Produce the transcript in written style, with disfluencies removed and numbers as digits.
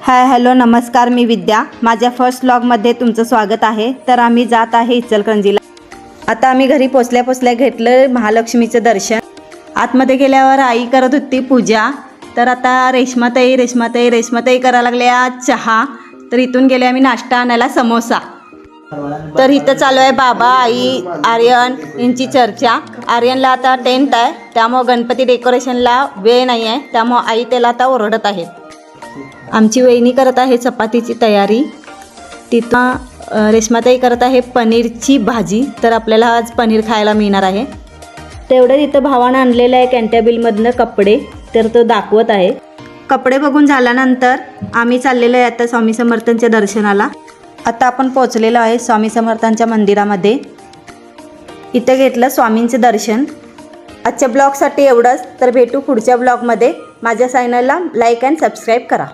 Hi hello नमस्कार, मी विद्या. माझ्या first व्लॉगमध्ये तुमचं स्वागत आहे. तर आम्ही जात आहे इचलकरंजीला. आता आम्ही घरी पोचल्या घेतलं महालक्ष्मीचं दर्शन. आतमध्ये गेल्यावर आई करत होती पूजा. तर आता रेश्माताई करायला लागल्या चहा. तर इथून गेले आम्ही नाश्ता आणायला समोसा. तर इथं चालू आहे बाबा, आई, आर्यन यांची चर्चा. आर्यनला आता टेंट आहे, त्यामुळं गणपती डेकोरेशनला वेळ नाही आहे, त्यामुळं आई त्याला आता ओरडत आहे. आमची वहिनी करत आहे चपातीची तयारी. तिथं रेश्माताई करत आहे पनीरची भाजी. तर आपल्याला आज पनीर खायला मिळणार आहे. तेवढं तिथं भावानं आणलेलं आहे कॅन्टॅबिलमधनं कपडे. तर तो दाखवत आहे. कपडे बघून झाल्यानंतर आम्ही चाललेलो आहे आता स्वामी समर्थांच्या दर्शनाला. आता आपण पोचलेलो आहे स्वामी समर्थांच्या मंदिरामध्ये. इथे घेतलं स्वामींचं दर्शन. आजच्या ब्लॉगसाठी एवढंच. तर भेटू पुढच्या ब्लॉगमध्ये. माझ्या चॅनलला लाईक अँड सबस्क्राईब करा.